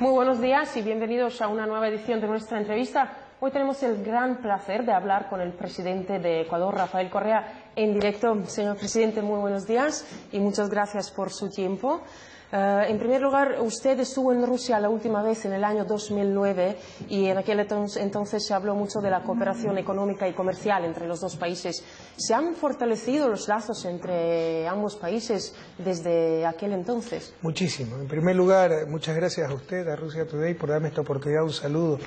Muy buenos días y bienvenidos a una nueva edición de nuestra entrevista. Hoy tenemos el gran placer de hablar con el presidente de Ecuador, Rafael Correa, en directo. Señor presidente, muy buenos días y muchas gracias por su tiempo. En primer lugar, usted estuvo en Rusia la última vez en el año 2009 y en aquel entonces se habló mucho de la cooperación económica y comercial entre los dos países. ¿Se han fortalecido los lazos entre ambos países desde aquel entonces? Muchísimo. En primer lugar, muchas gracias a usted, a Russia Today, por darme esta oportunidad. Un saludo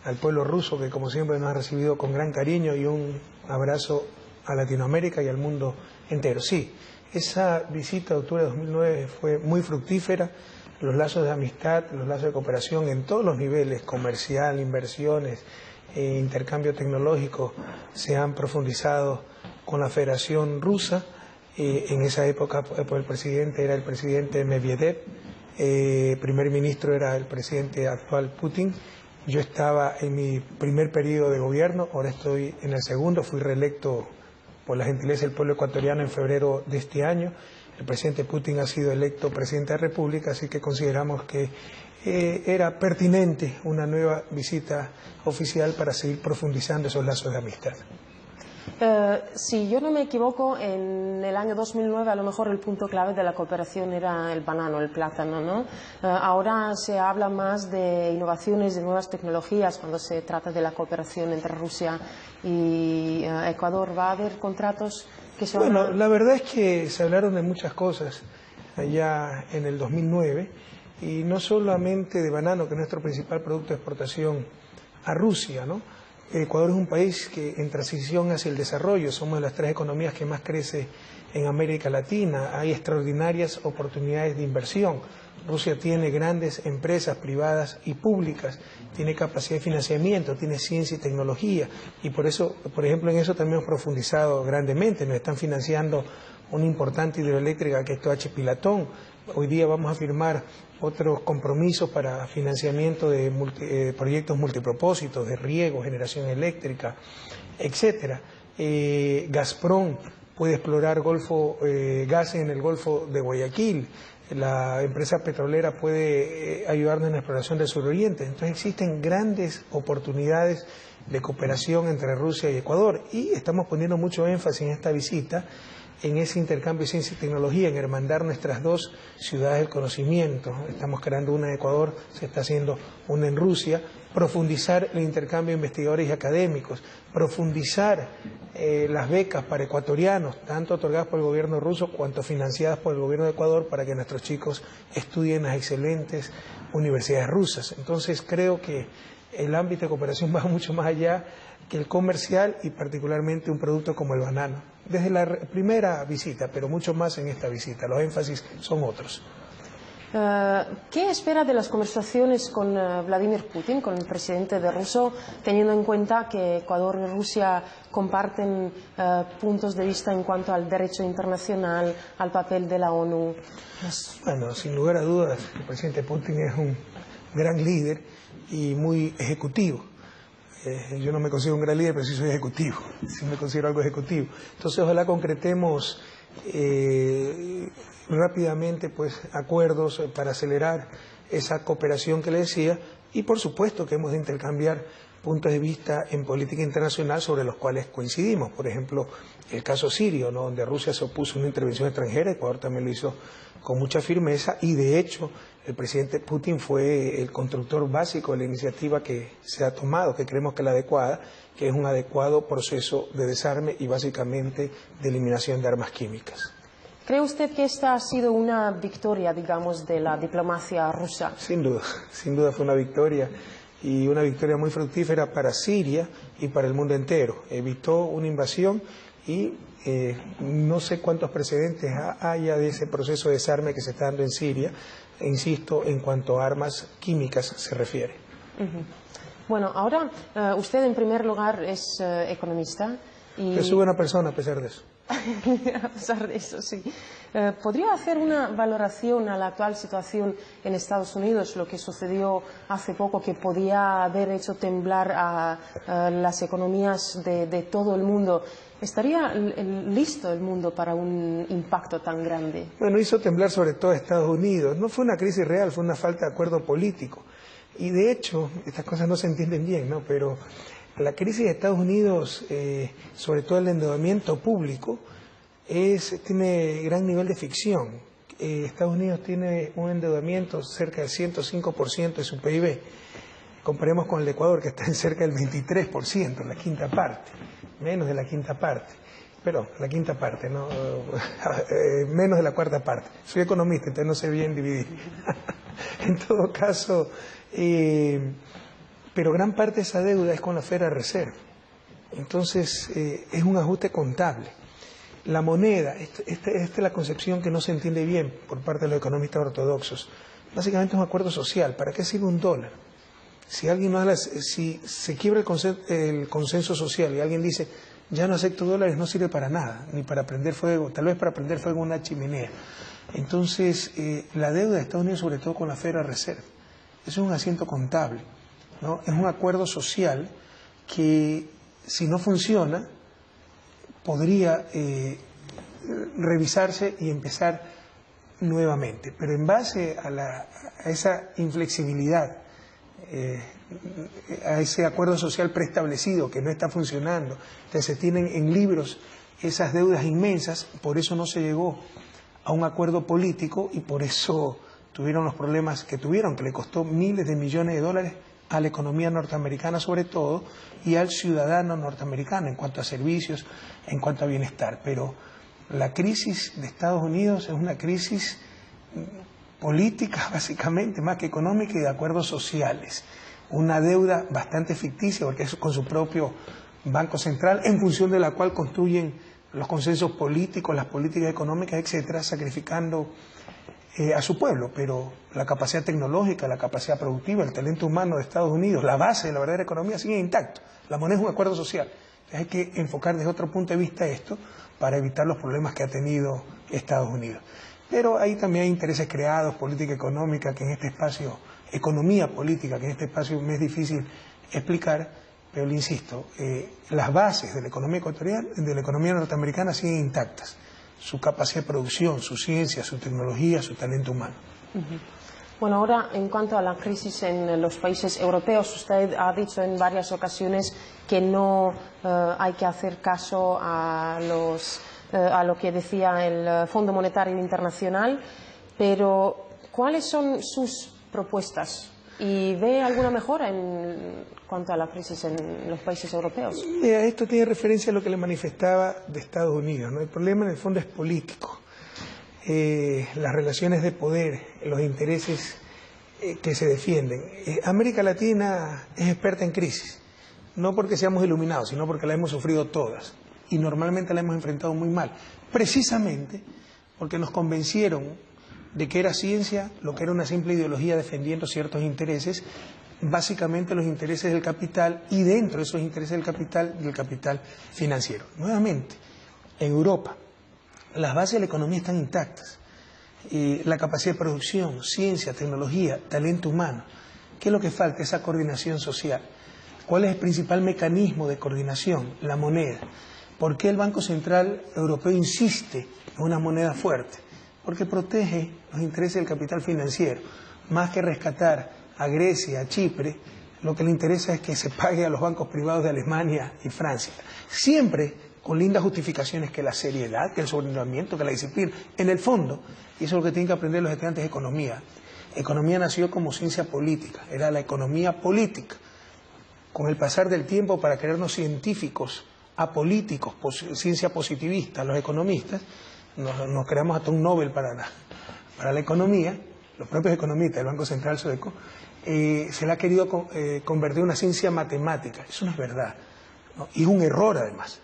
al pueblo ruso que, como siempre, nos ha recibido con gran cariño, y un abrazo a Latinoamérica y al mundo entero. Sí, esa visita de octubre de 2009 fue muy fructífera. Los lazos de amistad, los lazos de cooperación en todos los niveles, comercial, inversiones, intercambio tecnológico, se han profundizado con la Federación Rusa. En esa época el presidente era el presidente Medvedev, primer ministro era el presidente actual Putin. Yo estaba en mi primer periodo de gobierno, ahora estoy en el segundo, fui reelecto por la gentileza del pueblo ecuatoriano en febrero de este año. El presidente Putin ha sido electo presidente de la República, así que consideramos que era pertinente una nueva visita oficial para seguir profundizando esos lazos de amistad. Si yo no me equivoco, en el año 2009 a lo mejor el punto clave de la cooperación era el banano, el plátano, ¿no? Ahora se habla más de innovaciones, de nuevas tecnologías cuando se trata de la cooperación entre Rusia y Ecuador. ¿Va a haber contratos que se van Bueno, la verdad es que se hablaron de muchas cosas allá en el 2009, y no solamente de banano, que es nuestro principal producto de exportación a Rusia, ¿no? Ecuador es un país que en transición hacia el desarrollo, somos de las 3 economías que más crece en América Latina, hay extraordinarias oportunidades de inversión. Rusia tiene grandes empresas privadas y públicas, tiene capacidad de financiamiento, tiene ciencia y tecnología, y por eso, por ejemplo, en eso también hemos profundizado grandemente. Nos están financiando una importante hidroeléctrica que es Toachi Pilatón. Hoy día vamos a firmar otros compromisos para financiamiento de proyectos multipropósitos, de riego, generación eléctrica, etcétera. Gazprom puede explorar gas en el Golfo de Guayaquil. La empresa petrolera puede ayudarnos en la exploración del suroriente. Entonces existen grandes oportunidades de cooperación entre Rusia y Ecuador, y estamos poniendo mucho énfasis en esta visita en ese intercambio de ciencia y tecnología, en hermandar nuestras dos ciudades del conocimiento. Estamos creando una en Ecuador, se está haciendo una en Rusia, profundizar el intercambio de investigadores y académicos, profundizar las becas para ecuatorianos, tanto otorgadas por el gobierno ruso cuanto financiadas por el gobierno de Ecuador, para que nuestros chicos estudien en las excelentes universidades rusas. Entonces creo que el ámbito de cooperación va mucho más allá que el comercial, y particularmente un producto como el banano. Desde la primera visita, pero mucho más en esta visita, los énfasis son otros. ¿Qué espera de las conversaciones con Vladimir Putin, con el presidente de Rusia, teniendo en cuenta que Ecuador y Rusia comparten puntos de vista en cuanto al derecho internacional, al papel de la ONU? Bueno, sin lugar a dudas, el presidente Putin es un gran líder y muy ejecutivo. Yo no me considero un gran líder, pero sí soy ejecutivo, sí me considero algo ejecutivo. Entonces ojalá concretemos rápidamente acuerdos para acelerar esa cooperación que le decía, y por supuesto que hemos de intercambiar puntos de vista en política internacional sobre los cuales coincidimos. Por ejemplo, el caso sirio, ¿no?, donde Rusia se opuso a una intervención extranjera. Ecuador también lo hizo con mucha firmeza, y de hecho el presidente Putin fue el constructor básico de la iniciativa que se ha tomado, que creemos que es la adecuada, que es un adecuado proceso de desarme y básicamente de eliminación de armas químicas. ¿Cree usted que esta ha sido una victoria, digamos, de la diplomacia rusa? Sin duda fue una victoria, y una victoria muy fructífera para Siria y para el mundo entero. Evitó una invasión, y no sé cuántos precedentes haya de ese proceso de desarme que se está dando en Siria, insisto, en cuanto a armas químicas se refiere. Bueno, ahora usted en primer lugar es economista. Yo soy buena persona a pesar de eso. A pesar de eso, sí. ¿Podría hacer una valoración a la actual situación en Estados Unidos, lo que sucedió hace poco, que podía haber hecho temblar a las economías de todo el mundo? ¿Estaría listo el mundo para un impacto tan grande? Bueno, hizo temblar sobre todo a Estados Unidos. No fue una crisis real, fue una falta de acuerdo político. Y de hecho, estas cosas no se entienden bien, ¿no? Pero la crisis de Estados Unidos, sobre todo el endeudamiento público, tiene gran nivel de ficción. Estados Unidos tiene un endeudamiento cerca del 105% de su PIB. Comparemos con el de Ecuador, que está en cerca del 23%, la quinta parte, menos de la quinta parte. Pero la quinta parte, ¿no? Menos de la cuarta parte. Soy economista, entonces no sé bien dividir. En todo caso, pero gran parte de esa deuda es con la Federal Reserve. Entonces, es un ajuste contable. La moneda, esta es la concepción que no se entiende bien por parte de los economistas ortodoxos. Básicamente es un acuerdo social. ¿Para qué sirve un dólar? Si alguien no habla, si se quiebra el consenso social y alguien dice, ya no acepto dólares, no sirve para nada, ni para prender fuego, tal vez para prender fuego en una chimenea. Entonces, la deuda de Estados Unidos, sobre todo con la Federal Reserve, eso es un asiento contable, ¿no? Es un acuerdo social que, si no funciona, podría revisarse y empezar nuevamente. Pero en base a esa inflexibilidad, a ese acuerdo social preestablecido que no está funcionando, que se tienen en libros esas deudas inmensas, por eso no se llegó a un acuerdo político y por eso tuvieron los problemas que tuvieron, que le costó miles de millones de dólares a la economía norteamericana sobre todo y al ciudadano norteamericano en cuanto a servicios, en cuanto a bienestar. Pero la crisis de Estados Unidos es una crisis política básicamente, más que económica, y de acuerdos sociales. Una deuda bastante ficticia porque es con su propio Banco Central, en función de la cual construyen los consensos políticos, las políticas económicas, etcétera, sacrificando a su pueblo, pero la capacidad tecnológica, la capacidad productiva, el talento humano de Estados Unidos, la base de la verdadera economía sigue intacto. La moneda es un acuerdo social. Entonces hay que enfocar desde otro punto de vista esto para evitar los problemas que ha tenido Estados Unidos. Pero ahí también hay intereses creados, política económica, que en este espacio, economía política, que en este espacio me es difícil explicar, pero le insisto, las bases de la economía ecuatoriana, de la economía norteamericana siguen intactas. Su capacidad de producción, su ciencia, su tecnología, su talento humano. Bueno, ahora en cuanto a la crisis en los países europeos, usted ha dicho en varias ocasiones que no hay que hacer caso a lo que decía el Fondo Monetario Internacional, pero ¿cuáles son sus propuestas? ¿Y ve alguna mejora en cuanto a la crisis en los países europeos? Esto tiene referencia a lo que le manifestaba de Estados Unidos, ¿no? El problema en el fondo es político. Las relaciones de poder, los intereses que se defienden. América Latina es experta en crisis, no porque seamos iluminados, sino porque la hemos sufrido todas y normalmente la hemos enfrentado muy mal, precisamente porque nos convencieron de que era ciencia lo que era una simple ideología defendiendo ciertos intereses, básicamente los intereses del capital y dentro de esos intereses del capital financiero. Nuevamente, en Europa, las bases de la economía están intactas. La capacidad de producción, ciencia, tecnología, talento humano. ¿Qué es lo que falta? Esa coordinación social. ¿Cuál es el principal mecanismo de coordinación? La moneda. ¿Por qué el Banco Central Europeo insiste en una moneda fuerte? Porque protege los intereses del capital financiero. Más que rescatar a Grecia, a Chipre, lo que le interesa es que se pague a los bancos privados de Alemania y Francia. Siempre con lindas justificaciones, que la seriedad, que el sostenimiento, que la disciplina. En el fondo, y eso es lo que tienen que aprender los estudiantes de economía. Economía nació como ciencia política, era la economía política. Con el pasar del tiempo, para creernos científicos, apolíticos, ciencia positivista, los economistas, nos creamos hasta un Nobel para la economía, los propios economistas del Banco Central Sueco, se le ha querido convertir en una ciencia matemática. Eso no es verdad, ¿no? Y es un error además.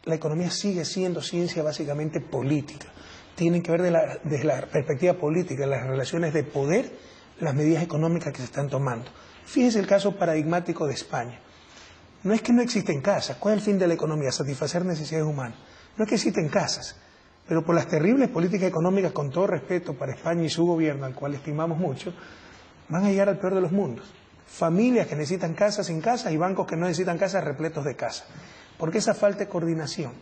La economía sigue siendo ciencia básicamente política. Tienen que ver desde la perspectiva política, las relaciones de poder, las medidas económicas que se están tomando. Fíjese el caso paradigmático de España. No es que no existen casas. ¿Cuál es el fin de la economía? Satisfacer necesidades humanas. No es que existen casas, pero por las terribles políticas económicas, con todo respeto para España y su gobierno, al cual estimamos mucho, van a llegar al peor de los mundos. Familias que necesitan casas sin casas y bancos que no necesitan casas repletos de casas. ¿Por qué esa falta de coordinación?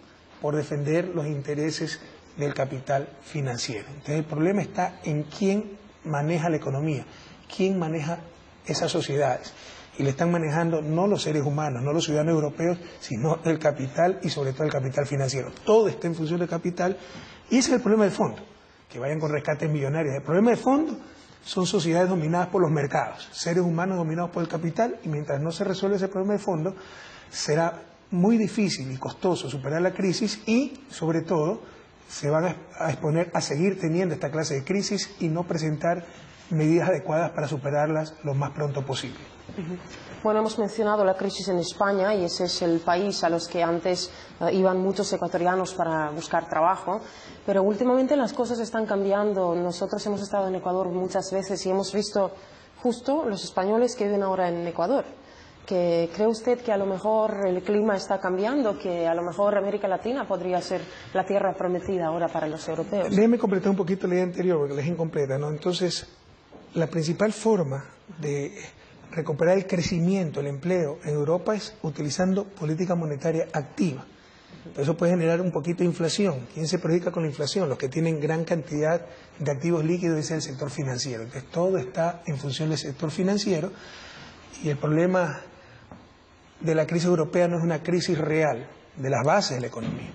Por defender los intereses del capital financiero. Entonces el problema está en quién maneja la economía, quién maneja esas sociedades. Y le están manejando no los seres humanos, no los ciudadanos europeos, sino el capital y sobre todo el capital financiero. Todo está en función del capital y ese es el problema de fondo, que vayan con rescates millonarios. El problema de fondo son sociedades dominadas por los mercados, seres humanos dominados por el capital, y mientras no se resuelva ese problema de fondo, será muy difícil y costoso superar la crisis y, sobre todo, se van a exponer a seguir teniendo esta clase de crisis y no presentar medidas adecuadas para superarlas lo más pronto posible. Bueno, hemos mencionado la crisis en España y ese es el país a los que antes iban muchos ecuatorianos para buscar trabajo, pero últimamente las cosas están cambiando. Nosotros hemos estado en Ecuador muchas veces y hemos visto justo los españoles que viven ahora en Ecuador. ¿Cree usted que a lo mejor el clima está cambiando, que a lo mejor América Latina podría ser la tierra prometida ahora para los europeos? Déjeme completar un poquito la idea anterior, porque la es incompleta, ¿no? Entonces, la principal forma de recuperar el crecimiento, el empleo en Europa es utilizando política monetaria activa. Eso puede generar un poquito de inflación. ¿Quién se perjudica con la inflación? Los que tienen gran cantidad de activos líquidos es el sector financiero. Entonces todo está en función del sector financiero y el problema de la crisis europea no es una crisis real de las bases de la economía,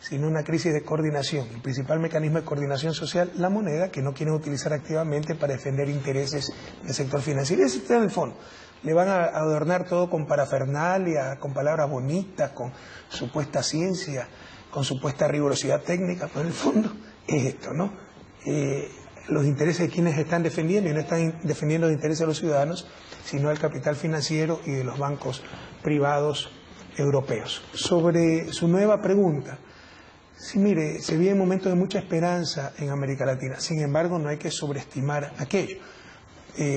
sino una crisis de coordinación. El principal mecanismo de coordinación social, la moneda, que no quieren utilizar activamente para defender intereses del sector financiero. Y ese está en el fondo. Le van a adornar todo con parafernalia, con palabras bonitas, con supuesta ciencia, con supuesta rigurosidad técnica, pero en el fondo es esto, ¿no? Los intereses de quienes están defendiendo, y no están defendiendo los intereses de los ciudadanos, sino del capital financiero y de los bancos privados europeos. Sobre su nueva pregunta, sí, mire, se viven momentos de mucha esperanza en América Latina, sin embargo no hay que sobreestimar aquello.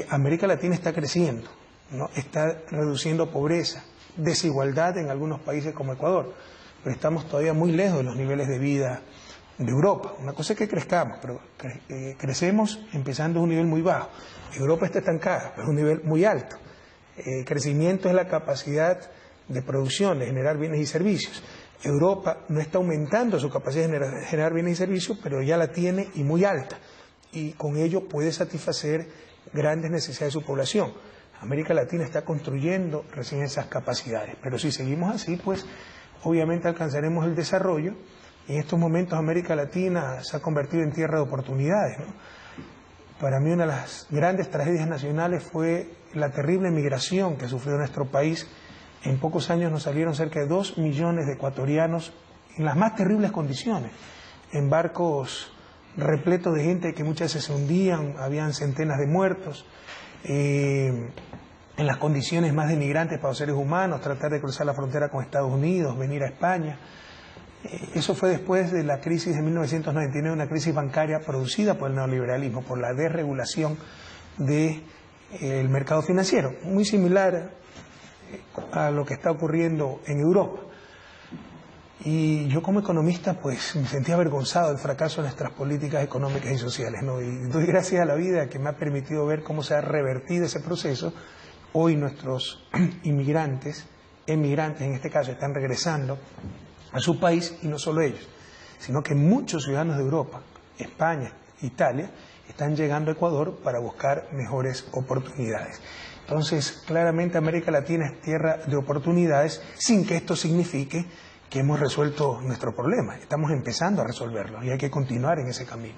América Latina está creciendo, ¿no? Está reduciendo pobreza, desigualdad en algunos países como Ecuador, pero estamos todavía muy lejos de los niveles de vida de Europa. Una cosa es que crezcamos, pero crecemos empezando a un nivel muy bajo. Europa está estancada, pero es un nivel muy alto. Crecimiento es la capacidad de producción, de generar bienes y servicios. Europa no está aumentando su capacidad de generar bienes y servicios, pero ya la tiene y muy alta. Y con ello puede satisfacer grandes necesidades de su población. América Latina está construyendo recién esas capacidades. Pero si seguimos así, pues obviamente alcanzaremos el desarrollo. En estos momentos América Latina se ha convertido en tierra de oportunidades, ¿no? Para mí una de las grandes tragedias nacionales fue la terrible migración que sufrió nuestro país. En pocos años nos salieron cerca de 2 millones de ecuatorianos en las más terribles condiciones, en barcos repletos de gente que muchas veces se hundían, habían centenas de muertos, en las condiciones más denigrantes para los seres humanos, tratar de cruzar la frontera con Estados Unidos, venir a España. Eso fue después de la crisis de 1999, una crisis bancaria producida por el neoliberalismo, por la desregulación del mercado financiero, muy similar a lo que está ocurriendo en Europa. Y yo como economista pues me sentía avergonzado del fracaso de nuestras políticas económicas y sociales, ¿no? Y doy gracias a la vida que me ha permitido ver cómo se ha revertido ese proceso. Hoy nuestros emigrantes en este caso, están regresando a su país, y no solo ellos, sino que muchos ciudadanos de Europa, España, Italia, están llegando a Ecuador para buscar mejores oportunidades. Entonces, claramente América Latina es tierra de oportunidades, sin que esto signifique que hemos resuelto nuestro problema. Estamos empezando a resolverlo y hay que continuar en ese camino.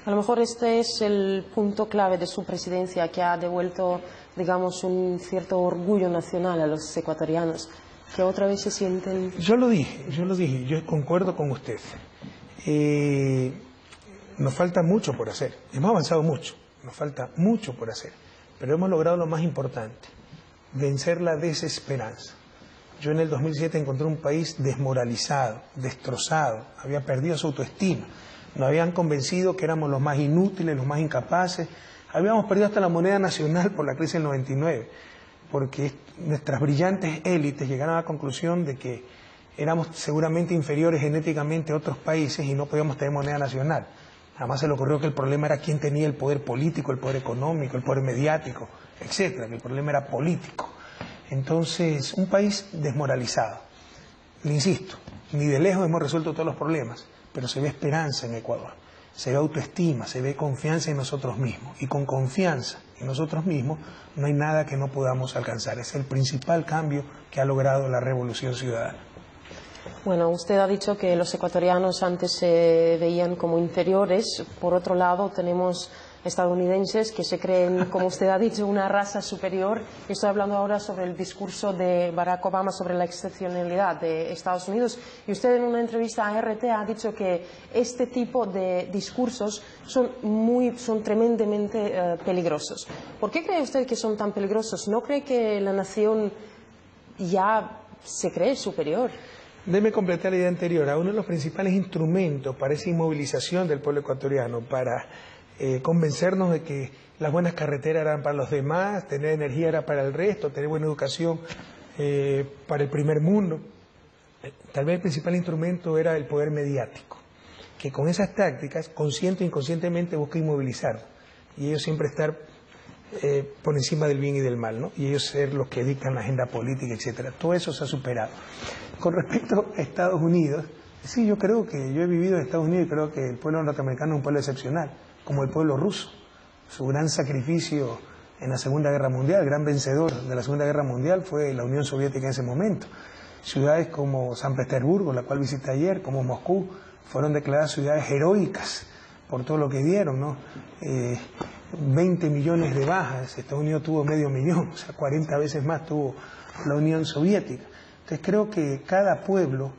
A lo mejor este es el punto clave de su presidencia, que ha devuelto, digamos, un cierto orgullo nacional a los ecuatorianos, que otra vez se sienten... Yo lo dije, yo concuerdo con usted. Nos falta mucho por hacer, hemos avanzado mucho, nos falta mucho por hacer, pero hemos logrado lo más importante, vencer la desesperanza. Yo en el 2007 encontré un país desmoralizado, destrozado, había perdido su autoestima, nos habían convencido que éramos los más inútiles, los más incapaces, habíamos perdido hasta la moneda nacional por la crisis del 99, porque nuestras brillantes élites llegaron a la conclusión de que éramos seguramente inferiores genéticamente a otros países y no podíamos tener moneda nacional. Además se le ocurrió que el problema era quién tenía el poder político, el poder económico, el poder mediático, etcétera, que el problema era político. Entonces, un país desmoralizado. le insisto, ni de lejos hemos resuelto todos los problemas, pero se ve esperanza en Ecuador, se ve autoestima, se ve confianza en nosotros mismos, y con confianza en nosotros mismos no hay nada que no podamos alcanzar. Es el principal cambio que ha logrado la revolución ciudadana. Bueno, usted ha dicho que los ecuatorianos antes se veían como inferiores. Por otro lado, tenemos estadounidenses que se creen, como usted ha dicho, una raza superior. Estoy hablando ahora sobre el discurso de Barack Obama sobre la excepcionalidad de Estados Unidos. Y usted en una entrevista a RT ha dicho que este tipo de discursos son tremendamente peligrosos. ¿Por qué cree usted que son tan peligrosos? ¿No cree que la nación ya se cree superior? Déjeme completar la idea anterior. Uno de los principales instrumentos para esa inmovilización del pueblo ecuatoriano, para convencernos de que las buenas carreteras eran para los demás, tener energía era para el resto, tener buena educación para el primer mundo. Tal vez el principal instrumento era el poder mediático, que con esas tácticas, consciente o inconscientemente, busca inmovilizar, y ellos siempre estar por encima del bien y del mal, ¿no? Y ellos ser los que dictan la agenda política, etcétera. Todo eso se ha superado. Con respecto a Estados Unidos, sí, yo he vivido en Estados Unidos y creo que el pueblo norteamericano es un pueblo excepcional, como el pueblo ruso. Su gran sacrificio en la Segunda Guerra Mundial, el gran vencedor de la Segunda Guerra Mundial fue la Unión Soviética en ese momento. Ciudades como San Petersburgo, la cual visité ayer, como Moscú, fueron declaradas ciudades heroicas por todo lo que dieron, ¿no? 20 millones de bajas, Estados Unidos tuvo medio millón, o sea, 40 veces más tuvo la Unión Soviética. Entonces creo que cada pueblo,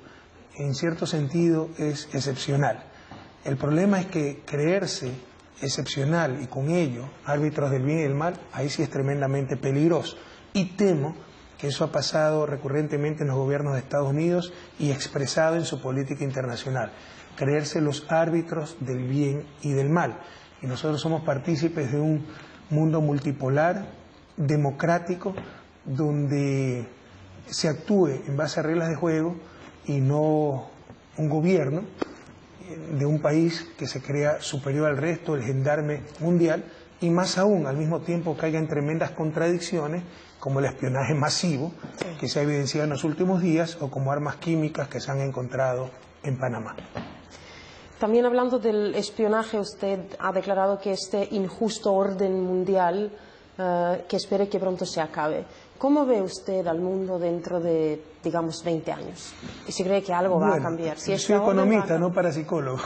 en cierto sentido, es excepcional. El problema es que creerse excepcional y con ello árbitros del bien y del mal, ahí sí es tremendamente peligroso. Y temo que eso ha pasado recurrentemente en los gobiernos de Estados Unidos y expresado en su política internacional. Creerse los árbitros del bien y del mal. Y nosotros somos partícipes de un mundo multipolar, democrático, donde se actúe en base a reglas de juego y no un gobierno de un país que se crea superior al resto, el gendarme mundial, y más aún, al mismo tiempo caiga en tremendas contradicciones, como el espionaje masivo que se ha evidenciado en los últimos días, o como armas químicas que se han encontrado en Panamá. También hablando del espionaje, usted ha declarado que este injusto orden mundial, que espere que pronto se acabe. ¿Cómo ve usted al mundo dentro de, digamos, 20 años? ¿Y si cree que algo va a cambiar? Si soy economista, no parapsicólogo.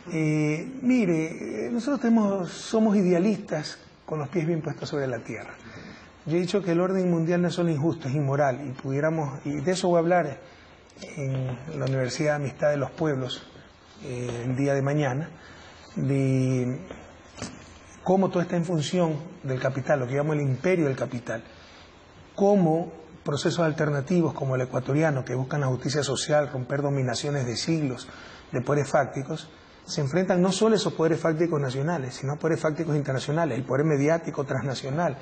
Mire, nosotros somos idealistas con los pies bien puestos sobre la tierra. Yo he dicho que el orden mundial no es solo injusto, es inmoral, y de eso voy a hablar en la Universidad de Amistad de los Pueblos el día de mañana, de cómo todo está en función del capital, lo que llamo el imperio del capital, cómo procesos alternativos como el ecuatoriano, que buscan la justicia social, romper dominaciones de siglos de poderes fácticos, se enfrentan no solo a esos poderes fácticos nacionales, sino a poderes fácticos internacionales, el poder mediático transnacional,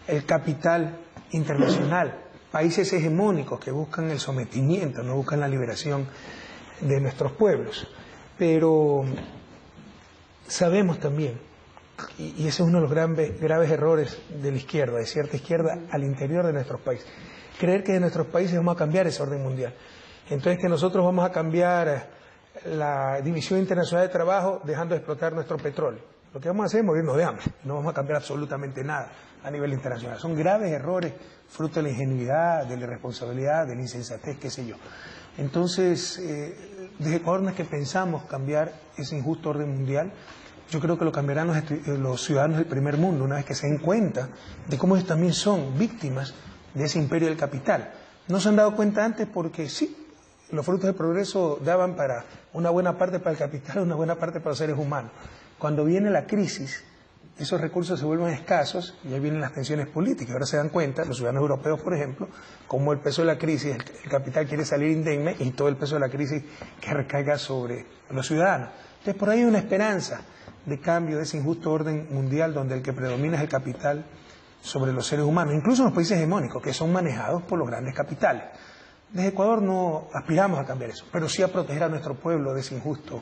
el capital internacional, países hegemónicos que buscan el sometimiento, no buscan la liberación de nuestros pueblos. Pero sabemos también, y ese es uno de los graves errores de la izquierda, de cierta izquierda al interior de nuestros países, creer que de nuestros países vamos a cambiar ese orden mundial. Entonces que nosotros vamos a cambiar la división internacional de trabajo dejando de explotar nuestro petróleo. Lo que vamos a hacer es morirnos de hambre, no vamos a cambiar absolutamente nada a nivel internacional. Son graves errores, fruto de la ingenuidad, de la irresponsabilidad, de la insensatez, qué sé yo. Entonces, desde Ecuador no es que pensamos cambiar ese injusto orden mundial. Yo creo que lo cambiarán los ciudadanos del primer mundo, una vez que se den cuenta de cómo ellos también son víctimas de ese imperio del capital. No se han dado cuenta antes porque sí, los frutos del progreso daban para una buena parte para el capital, una buena parte para los seres humanos. Cuando viene la crisis, esos recursos se vuelven escasos y ahí vienen las tensiones políticas. Ahora se dan cuenta, los ciudadanos europeos, por ejemplo, cómo el peso de la crisis, el capital quiere salir indemne y todo el peso de la crisis que recaiga sobre los ciudadanos. Entonces, por ahí hay una esperanza de cambio de ese injusto orden mundial donde el que predomina es el capital sobre los seres humanos, incluso en los países hegemónicos, que son manejados por los grandes capitales. Desde Ecuador no aspiramos a cambiar eso, pero sí a proteger a nuestro pueblo de ese injusto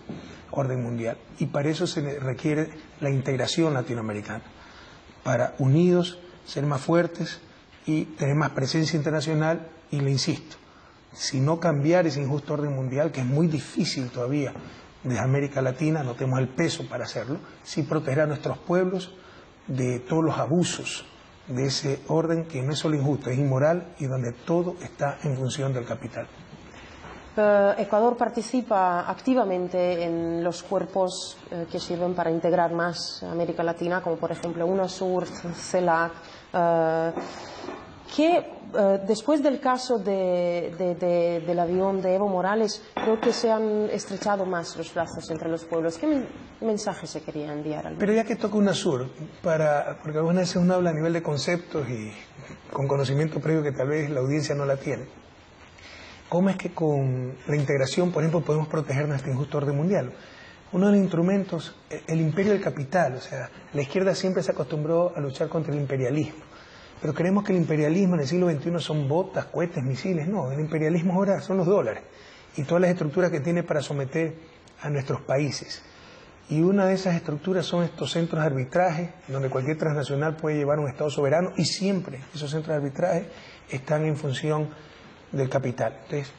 orden mundial. Y para eso se requiere la integración latinoamericana, para unidos ser más fuertes y tener más presencia internacional. Y le insisto, sino cambiar ese injusto orden mundial, que es muy difícil todavía desde América Latina, no tenemos el peso para hacerlo, sí proteger a nuestros pueblos de todos los abusos de ese orden que no es solo injusto, es inmoral y donde todo está en función del capital. Ecuador participa activamente en los cuerpos que sirven para integrar más América Latina, como por ejemplo UNASUR, CELAC, que después del caso del avión de Evo Morales, creo que se han estrechado más los lazos entre los pueblos. ¿Qué mensaje se quería enviar? Pero ya que toca UNASUR, porque algunas veces uno habla a nivel de conceptos y con conocimiento previo que tal vez la audiencia no la tiene, ¿cómo es que con la integración, por ejemplo, podemos proteger nuestro injusto orden mundial? Uno de los instrumentos, el imperio del capital, o sea, la izquierda siempre se acostumbró a luchar contra el imperialismo. Pero creemos que el imperialismo en el siglo XXI son botas, cohetes, misiles. No, el imperialismo ahora son los dólares y todas las estructuras que tiene para someter a nuestros países. Y una de esas estructuras son estos centros de arbitraje, donde cualquier transnacional puede llevar un Estado soberano y siempre esos centros de arbitraje están en función del capital. Entonces,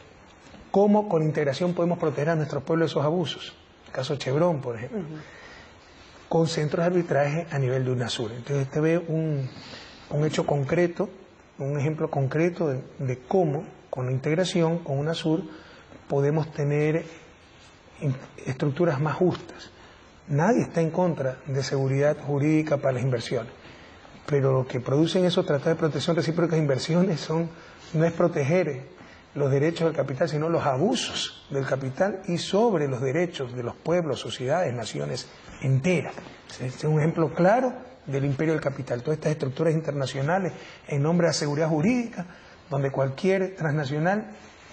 ¿cómo con integración podemos proteger a nuestros pueblos de esos abusos? El caso Chevron, por ejemplo. Con centros de arbitraje a nivel de UNASUR. Entonces, usted ve un hecho concreto, un ejemplo concreto de cómo con la integración con UNASUR podemos tener estructuras más justas. Nadie está en contra de seguridad jurídica para las inversiones, pero lo que producen esos tratados de protección recíproca de inversiones no es proteger los derechos del capital, sino los abusos del capital y sobre los derechos de los pueblos, sociedades, naciones enteras. Este es un ejemplo claro del imperio del capital, todas estas estructuras internacionales en nombre de la seguridad jurídica, donde cualquier transnacional,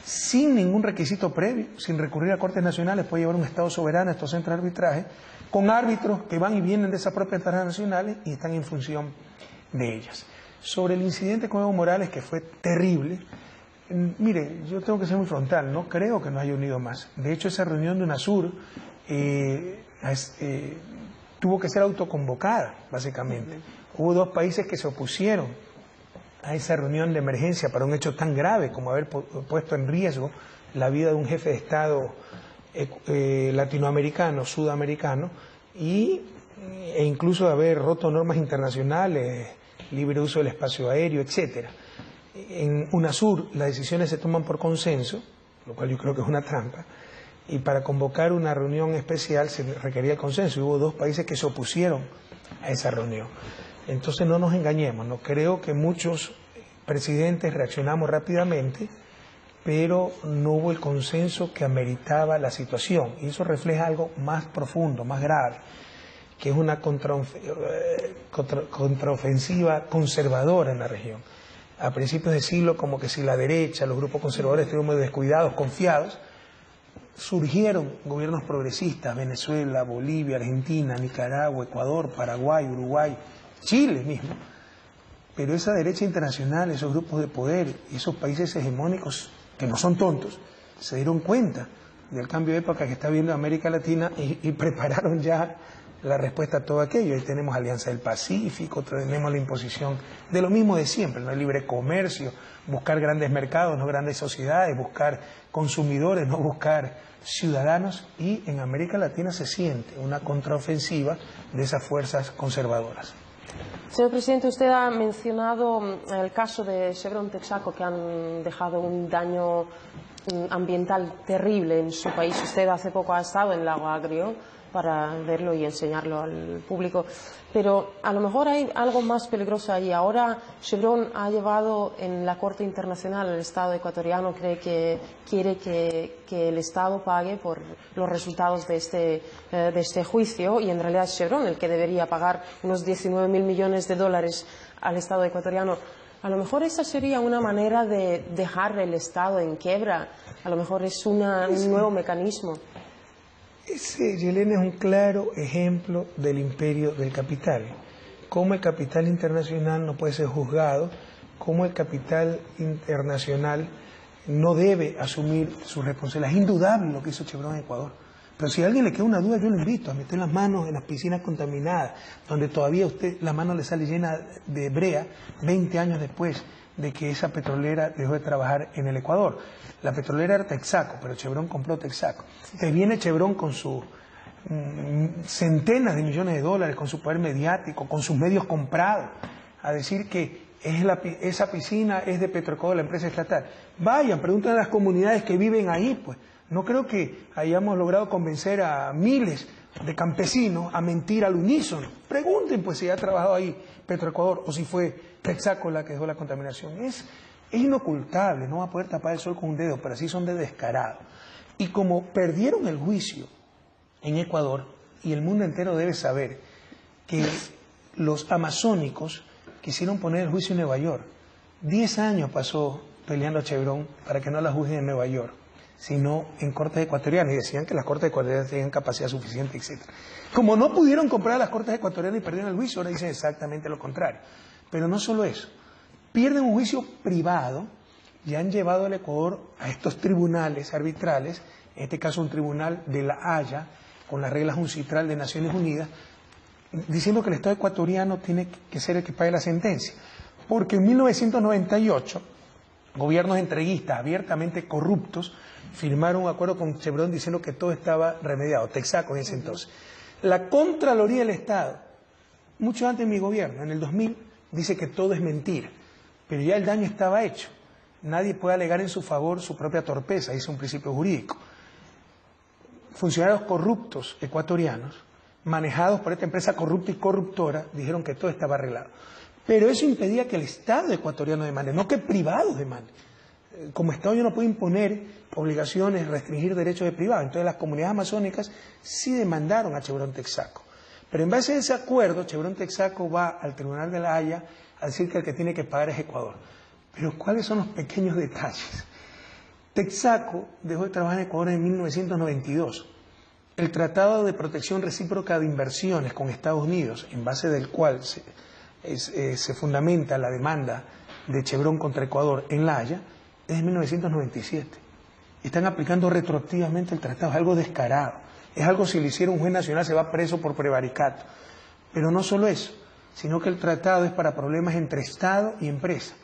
sin ningún requisito previo, sin recurrir a cortes nacionales, puede llevar un Estado soberano a estos centros de arbitraje, con árbitros que van y vienen de esas propias transnacionales y están en función de ellas. Sobre el incidente con Evo Morales, que fue terrible, mire, yo tengo que ser muy frontal, no creo que nos haya unido más. De hecho, esa reunión de UNASUR tuvo que ser autoconvocada, básicamente. Hubo dos países que se opusieron a esa reunión de emergencia para un hecho tan grave como haber puesto en riesgo la vida de un jefe de Estado latinoamericano, sudamericano, e incluso de haber roto normas internacionales, libre uso del espacio aéreo, etcétera. En UNASUR las decisiones se toman por consenso, lo cual yo creo que es una trampa, y para convocar una reunión especial se requería el consenso, y hubo dos países que se opusieron a esa reunión. Entonces no nos engañemos, no creo que muchos presidentes reaccionamos rápidamente, pero no hubo el consenso que ameritaba la situación, y eso refleja algo más profundo, más grave, que es una contraofensiva conservadora en la región. A principios de siglo, como que si la derecha, los grupos conservadores estuvieron muy descuidados, confiados, surgieron gobiernos progresistas, Venezuela, Bolivia, Argentina, Nicaragua, Ecuador, Paraguay, Uruguay, Chile mismo. Pero esa derecha internacional, esos grupos de poder, esos países hegemónicos, que no son tontos, se dieron cuenta del cambio de época que está viendo América Latina y prepararon ya la respuesta a todo aquello. Ahí tenemos Alianza del Pacífico, tenemos la imposición de lo mismo de siempre, ¿no? El libre comercio, buscar grandes mercados, no grandes sociedades, buscar consumidores, no buscar ciudadanos, y en América Latina se siente una contraofensiva de esas fuerzas conservadoras. Señor presidente, usted ha mencionado el caso de Chevron Texaco, que han dejado un daño ambiental terrible en su país. Usted hace poco ha estado en Lago Agrio para verlo y enseñarlo al público, pero a lo mejor hay algo más peligroso ahí. Ahora Chevron ha llevado en la Corte Internacional al Estado ecuatoriano, quiere que el Estado pague por los resultados de este juicio, y en realidad es Chevron el que debería pagar unos 19.000 millones de dólares al Estado ecuatoriano. A lo mejor esa sería una manera de dejar el Estado en quiebra, a lo mejor es un nuevo mecanismo. Ese, Yelena, es un claro ejemplo del imperio del capital. Cómo el capital internacional no puede ser juzgado, cómo el capital internacional no debe asumir su responsabilidad. Es indudable lo que hizo Chevron en Ecuador. Pero si a alguien le queda una duda, yo lo invito a meter las manos en las piscinas contaminadas, donde todavía a usted la mano le sale llena de brea 20 años después. de que esa petrolera dejó de trabajar en el Ecuador. La petrolera era Texaco, pero Chevron compró Texaco. Entonces viene Chevron con sus centenas de millones de dólares, con su poder mediático, con sus medios comprados, a decir que esa piscina es de Petroecuador, la empresa estatal. Vayan, pregunten a las comunidades que viven ahí, pues. No creo que hayamos logrado convencer a miles de campesinos a mentir al unísono. Pregunten, pues, si ha trabajado ahí Petroecuador o si fue Texaco la que dejó la contaminación. Es inocultable, no va a poder tapar el sol con un dedo, pero así son de descarados. Y como perdieron el juicio en Ecuador, y el mundo entero debe saber que los amazónicos quisieron poner el juicio en Nueva York. 10 años pasó peleando a Chevron para que no la juzguen en Nueva York, sino en cortes ecuatorianas, y decían que las cortes ecuatorianas tenían capacidad suficiente, etc. Como no pudieron comprar a las cortes ecuatorianas y perdieron el juicio, ahora dicen exactamente lo contrario. Pero no solo eso, pierden un juicio privado y han llevado al Ecuador a estos tribunales arbitrales, en este caso un tribunal de La Haya, con las reglas UNCITRAL de Naciones Unidas, diciendo que el Estado ecuatoriano tiene que ser el que pague la sentencia. Porque en 1998, gobiernos entreguistas abiertamente corruptos firmaron un acuerdo con Chevron diciendo que todo estaba remediado, Texaco en ese entonces. La Contraloría del Estado, mucho antes de mi gobierno, en el 2000, dice que todo es mentira, pero ya el daño estaba hecho. Nadie puede alegar en su favor su propia torpeza, dice un principio jurídico. Funcionarios corruptos ecuatorianos, manejados por esta empresa corrupta y corruptora, dijeron que todo estaba arreglado. Pero eso impedía que el Estado ecuatoriano demande, no que privados demanden. Como Estado yo no puedo imponer obligaciones, restringir derechos de privados. Entonces las comunidades amazónicas sí demandaron a Chevron Texaco. Pero en base a ese acuerdo, Chevron Texaco va al Tribunal de La Haya a decir que el que tiene que pagar es Ecuador. Pero ¿cuáles son los pequeños detalles? Texaco dejó de trabajar en Ecuador en 1992. El Tratado de Protección Recíproca de Inversiones con Estados Unidos, en base del cual se fundamenta la demanda de Chevron contra Ecuador en La Haya, es de 1997. Están aplicando retroactivamente el tratado, es algo descarado. Es algo, si lo hiciera un juez nacional, se va preso por prevaricato. Pero no solo eso, sino que el tratado es para problemas entre Estado y empresa.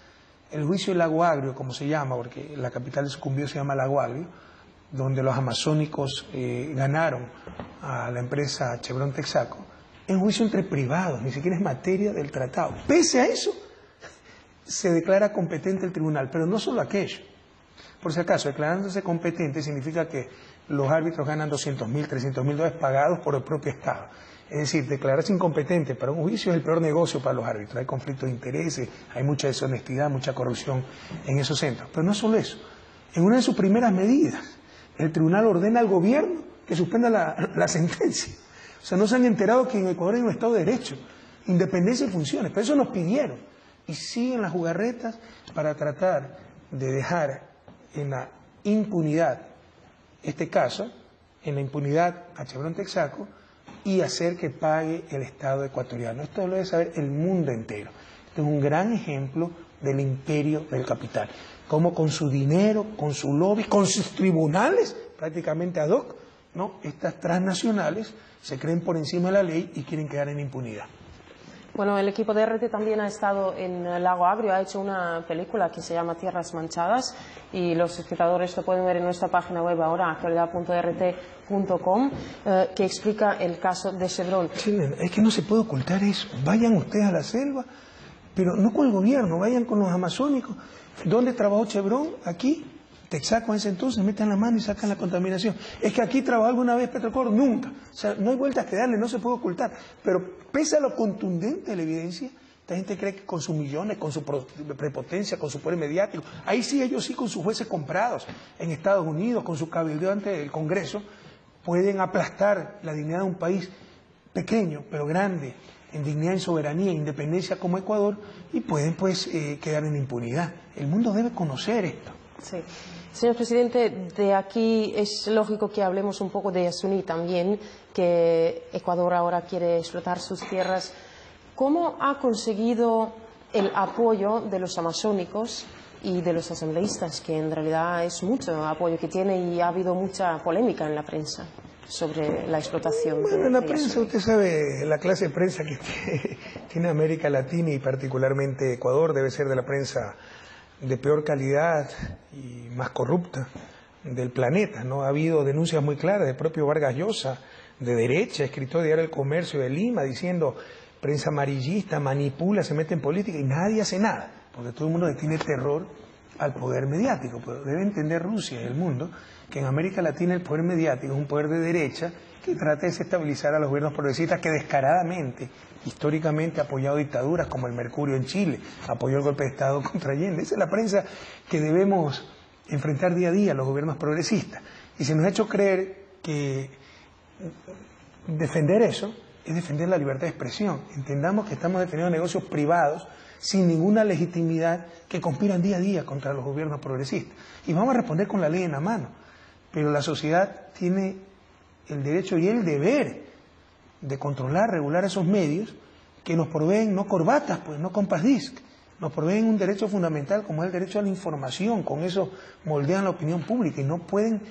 El juicio del Lago Agrio, como se llama, porque la capital de Sucumbíos se llama Lago Agrio, donde los amazónicos ganaron a la empresa Chevron Texaco, es un juicio entre privados, ni siquiera es materia del tratado. Pese a eso, se declara competente el tribunal, pero no solo aquello. Por si acaso, declarándose competente significa que los árbitros ganan 200.000, 300.000 dólares pagados por el propio Estado. Es decir, declararse incompetente para un juicio es el peor negocio para los árbitros. Hay conflictos de intereses, hay mucha deshonestidad, mucha corrupción en esos centros. Pero no solo eso. En una de sus primeras medidas, el tribunal ordena al gobierno que suspenda la sentencia. O sea, no se han enterado que en Ecuador hay un Estado de Derecho, independencia y funciones. Pero eso nos pidieron. Y siguen las jugarretas para tratar de dejar en la impunidad este caso, en la impunidad a Chevron Texaco, y hacer que pague el Estado ecuatoriano. Esto lo debe saber el mundo entero. Este es un gran ejemplo del imperio del capital. Como con su dinero, con su lobby, con sus tribunales, prácticamente ad hoc, ¿no? Estas transnacionales se creen por encima de la ley y quieren quedar en impunidad. Bueno, el equipo de RT también ha estado en el Lago Agrio, ha hecho una película que se llama Tierras Manchadas y los espectadores lo pueden ver en nuestra página web ahora, actualidad.rt.com, que explica el caso de Chevron. Sí, es que no se puede ocultar eso. Vayan ustedes a la selva, pero no con el gobierno, vayan con los amazónicos. ¿Dónde trabajó Chevron? Aquí. Texaco en ese entonces, metan la mano y sacan la contaminación. Es que aquí trabajó alguna vez Petroecuador, nunca. O sea, no hay vueltas que darle, no se puede ocultar. Pero pese a lo contundente de la evidencia, esta gente cree que con sus millones, con su prepotencia, con su poder mediático, ahí sí, ellos sí, con sus jueces comprados en Estados Unidos, con su cabildeo ante el Congreso, pueden aplastar la dignidad de un país pequeño, pero grande, en dignidad, en soberanía, en independencia como Ecuador, y pueden pues quedar en impunidad. El mundo debe conocer esto. Sí. Señor presidente, de aquí es lógico que hablemos un poco de Yasuní también, que Ecuador ahora quiere explotar sus tierras. ¿Cómo ha conseguido el apoyo de los amazónicos y de los asambleístas, que en realidad es mucho apoyo que tiene y ha habido mucha polémica en la prensa sobre la explotación? Bueno, en la prensa, usted sabe, la clase de prensa que tiene América Latina y particularmente Ecuador debe ser de la prensa de peor calidad y más corrupta del planeta, ¿no? Ha habido denuncias muy claras del propio Vargas Llosa, de derecha, escritor de Diario El Comercio de Lima, diciendo prensa amarillista, manipula, se mete en política y nadie hace nada, porque todo el mundo le tiene terror al poder mediático. Pero debe entender Rusia y el mundo que en América Latina el poder mediático es un poder de derecha que trata de desestabilizar a los gobiernos progresistas que descaradamente, históricamente ha apoyado dictaduras como el Mercurio en Chile, apoyó el golpe de Estado contra Allende. Esa es la prensa que debemos enfrentar día a día los gobiernos progresistas. Y se nos ha hecho creer que defender eso es defender la libertad de expresión. Entendamos que estamos defendiendo negocios privados sin ninguna legitimidad que conspiran día a día contra los gobiernos progresistas. Y vamos a responder con la ley en la mano. Pero la sociedad tiene el derecho y el deber de controlar, regular esos medios que nos proveen no corbatas, pues no compass disc, nos proveen un derecho fundamental como es el derecho a la información. Con eso moldean la opinión pública y no pueden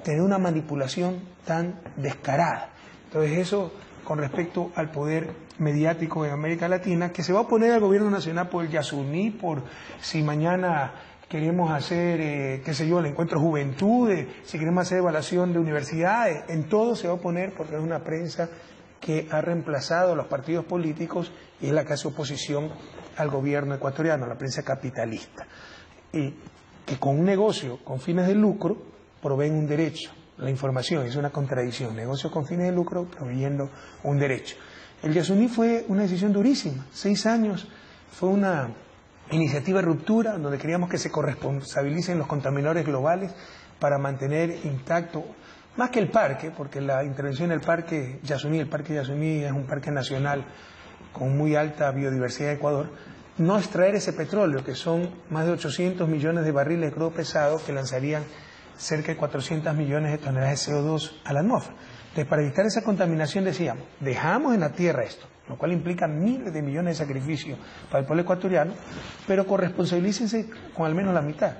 tener una manipulación tan descarada. Entonces eso con respecto al poder mediático en América Latina, que se va a oponer al gobierno nacional por el Yasuní, por si mañana queremos hacer, qué sé yo, el encuentro de juventudes, si queremos hacer evaluación de universidades, en todo se va a oponer porque es una prensa que ha reemplazado a los partidos políticos y es la que hace oposición al gobierno ecuatoriano, la prensa capitalista, y que con un negocio con fines de lucro proveen un derecho. La información es una contradicción, negocio con fines de lucro proveyendo un derecho. El Yasuní fue una decisión durísima, 6 años, fue una iniciativa de ruptura donde queríamos que se corresponsabilicen los contaminadores globales para mantener intacto, más que el parque, porque la intervención del parque Yasuní, el parque Yasuní es un parque nacional con muy alta biodiversidad de Ecuador, no extraer ese petróleo, que son más de 800 millones de barriles de crudo pesado que lanzarían cerca de 400 millones de toneladas de CO2 a la atmósfera. Entonces, para evitar esa contaminación decíamos, dejamos en la tierra esto, lo cual implica miles de millones de sacrificios para el pueblo ecuatoriano, pero corresponsabilícense con al menos la mitad.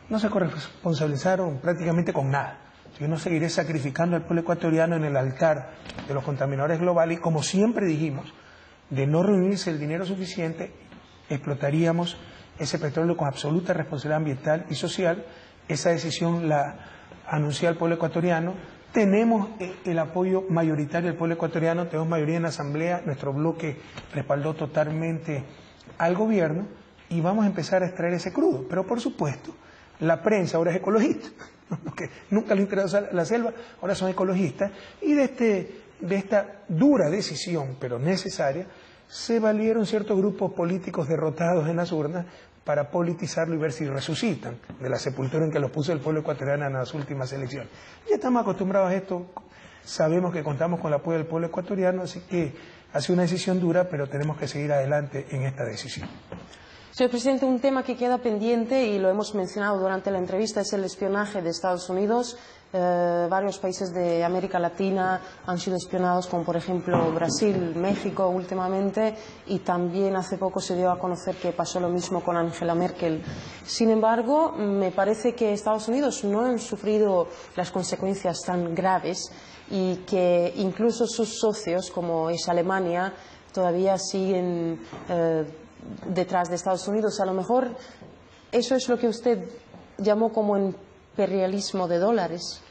No se corresponsabilizaron prácticamente con nada. Yo no seguiré sacrificando al pueblo ecuatoriano en el altar de los contaminadores globales y como siempre dijimos, de no reunirse el dinero suficiente, explotaríamos ese petróleo con absoluta responsabilidad ambiental y social. Esa decisión la anunció el pueblo ecuatoriano. Tenemos el apoyo mayoritario del pueblo ecuatoriano, tenemos mayoría en la Asamblea, nuestro bloque respaldó totalmente al gobierno y vamos a empezar a extraer ese crudo. Pero por supuesto, la prensa ahora es ecologista, que nunca les interesó la selva, ahora son ecologistas, y de esta dura decisión, pero necesaria, se valieron ciertos grupos políticos derrotados en las urnas para politizarlo y ver si resucitan de la sepultura en que los puso el pueblo ecuatoriano en las últimas elecciones. Ya estamos acostumbrados a esto, sabemos que contamos con el apoyo del pueblo ecuatoriano, así que ha sido una decisión dura, pero tenemos que seguir adelante en esta decisión. Señor presidente, un tema que queda pendiente y lo hemos mencionado durante la entrevista es el espionaje de Estados Unidos. Varios países de América Latina han sido espionados, como por ejemplo Brasil, México últimamente, y también hace poco se dio a conocer que pasó lo mismo con Angela Merkel. Sin embargo, me parece que Estados Unidos no han sufrido las consecuencias tan graves y que incluso sus socios, como es Alemania, todavía siguen detrás de Estados Unidos. A lo mejor eso es lo que usted llamó como imperialismo de dólares.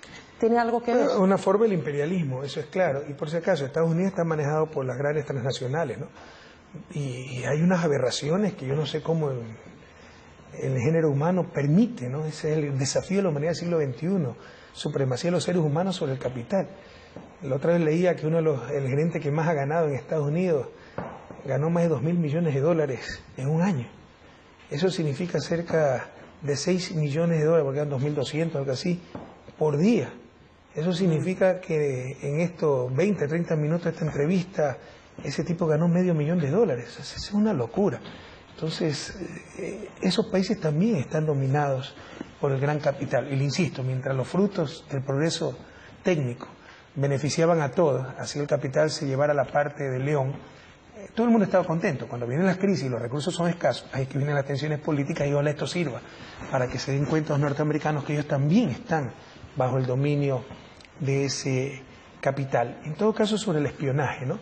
¿Tiene algo que ver? Una forma del imperialismo, eso es claro. Y por si acaso, Estados Unidos está manejado por las grandes transnacionales, ¿no? Y hay unas aberraciones que yo no sé cómo el género humano permite, ¿no? Ese es el desafío de la humanidad del siglo XXI, supremacía de los seres humanos sobre el capital. La otra vez leía que el gerente que más ha ganado en Estados Unidos ganó más de 2.000 millones de dólares en un año. Eso significa cerca de 6 millones de dólares, porque eran 2.200, algo así, por día. Eso significa que en estos 20, 30 minutos de esta entrevista, ese tipo ganó $500.000 de dólares. Es una locura. Entonces, esos países también están dominados por el gran capital. Y le insisto, mientras los frutos del progreso técnico beneficiaban a todos, así el capital se llevara la parte del león, todo el mundo estaba contento. Cuando vienen las crisis y los recursos son escasos, ahí que vienen las tensiones políticas y ojalá esto sirva para que se den cuenta los norteamericanos que ellos también están bajo el dominio de ese capital. En todo caso, sobre el espionaje, ¿no?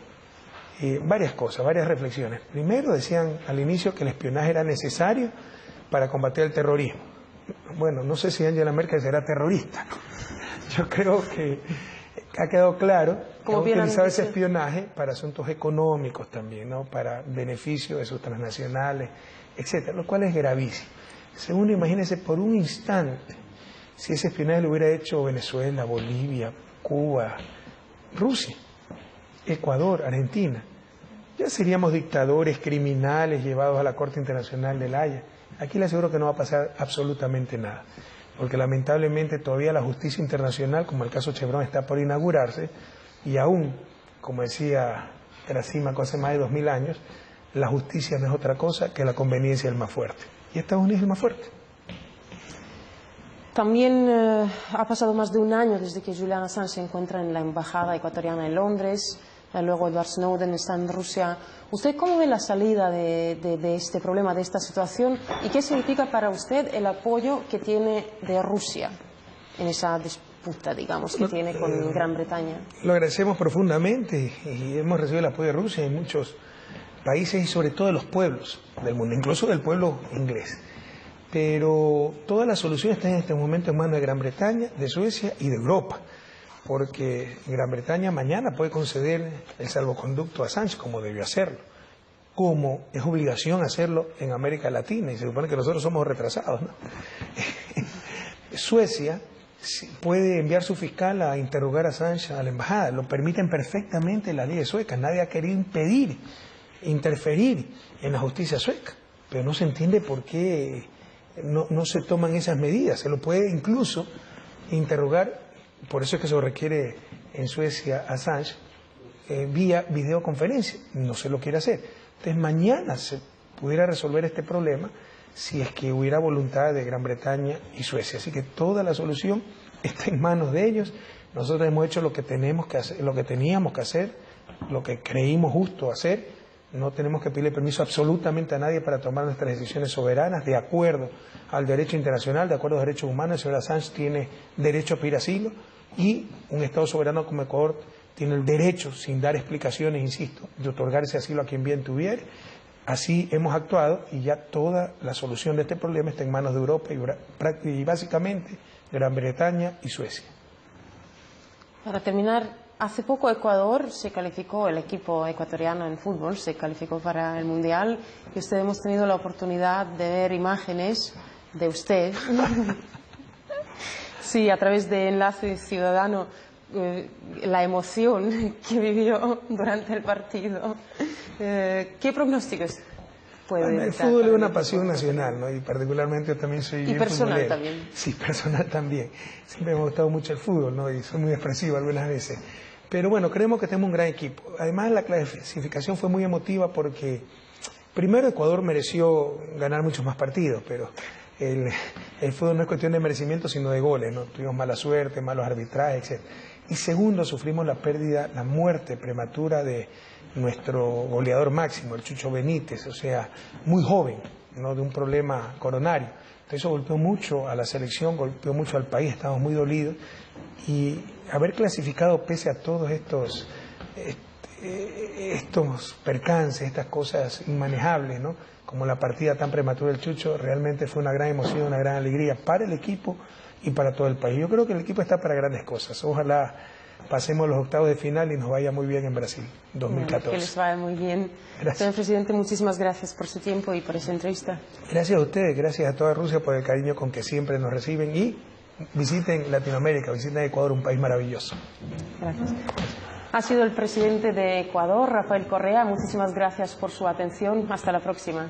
varias cosas, varias reflexiones. Primero decían al inicio que el espionaje era necesario para combatir el terrorismo. Bueno, no sé si Angela Merkel será terrorista. Yo creo que ha quedado claro que ha utilizado ese espionaje para asuntos económicos también, ¿no? Para beneficio de sus transnacionales, etcétera, lo cual es gravísimo. Segundo, imagínense por un instante si ese espionaje lo hubiera hecho Venezuela, Bolivia, Cuba, Rusia, Ecuador, Argentina. Ya seríamos dictadores, criminales llevados a la Corte Internacional de La Haya. Aquí le aseguro que no va a pasar absolutamente nada, porque lamentablemente todavía la justicia internacional, como el caso Chevron, está por inaugurarse, y aún, como decía Gracima hace más de 2000 años, la justicia no es otra cosa que la conveniencia del más fuerte. Y Estados Unidos es el más fuerte. También ha pasado más de un año desde que Julian Assange se encuentra en la embajada ecuatoriana en Londres, luego Edward Snowden está en Rusia. ¿Usted cómo ve la salida de este problema, de esta situación, y qué significa para usted el apoyo que tiene de Rusia en esa disputa, digamos, que tiene con Gran Bretaña? Lo agradecemos profundamente y hemos recibido el apoyo de Rusia en muchos países y sobre todo de los pueblos del mundo, incluso del pueblo inglés. Pero toda la solución está en este momento en manos de Gran Bretaña, de Suecia y de Europa, porque Gran Bretaña mañana puede conceder el salvoconducto a Assange, como debió hacerlo, como es obligación hacerlo en América Latina, y se supone que nosotros somos retrasados, ¿no? Suecia puede enviar su fiscal a interrogar a Assange a la embajada, lo permiten perfectamente las leyes suecas, nadie ha querido impedir, interferir en la justicia sueca, pero no se entiende por qué no se toman esas medidas. Se lo puede incluso interrogar, por eso es que se lo requiere en Suecia a Assange, vía videoconferencia, no se lo quiere hacer. Entonces mañana se pudiera resolver este problema si es que hubiera voluntad de Gran Bretaña y Suecia. Así que toda la solución está en manos de ellos. Nosotros hemos hecho lo que tenemos que hacer, lo que teníamos que hacer, lo que creímos justo hacer. No tenemos que pedirle permiso absolutamente a nadie para tomar nuestras decisiones soberanas de acuerdo al derecho internacional, de acuerdo a los derechos humanos. El señor Assange tiene derecho a pedir asilo y un Estado soberano como Ecuador tiene el derecho, sin dar explicaciones, insisto, de otorgar ese asilo a quien bien tuviere. Así hemos actuado y ya toda la solución de este problema está en manos de Europa y básicamente Gran Bretaña y Suecia. Para terminar, hace poco Ecuador se calificó, el equipo ecuatoriano en fútbol se calificó para el Mundial, y usted hemos tenido la oportunidad de ver imágenes de usted, sí, a través de Enlace Ciudadano, la emoción que vivió durante el partido. ¿Qué pronósticos puede dar? El fútbol es una pasión nacional, ¿no? Y particularmente yo también soy bien personal futbolero. También. Sí, personal también. Siempre me ha gustado mucho el fútbol, ¿no? Y soy muy expresivo algunas veces. Pero bueno, creemos que tenemos un gran equipo. Además, la clasificación fue muy emotiva porque, primero, Ecuador mereció ganar muchos más partidos, pero el fútbol no es cuestión de merecimiento, sino de goles, ¿no? Tuvimos mala suerte, malos arbitrajes, etc. Y segundo, sufrimos la muerte prematura de nuestro goleador máximo, el Chucho Benítez, o sea, muy joven, ¿no? De un problema coronario. Entonces eso golpeó mucho a la selección, golpeó mucho al país, estamos muy dolidos. Y haber clasificado pese a todos estos percances, estas cosas inmanejables, ¿no? Como la partida tan prematura del Chucho, realmente fue una gran emoción, una gran alegría para el equipo y para todo el país. Yo creo que el equipo está para grandes cosas. Ojalá pasemos los octavos de final y nos vaya muy bien en Brasil 2014. Que les vaya muy bien. Gracias. Señor presidente, muchísimas gracias por su tiempo y por esa entrevista. Gracias a ustedes, gracias a toda Rusia por el cariño con que siempre nos reciben, y visiten Latinoamérica, visiten Ecuador, un país maravilloso. Gracias. Ha sido el presidente de Ecuador, Rafael Correa. Muchísimas gracias por su atención. Hasta la próxima.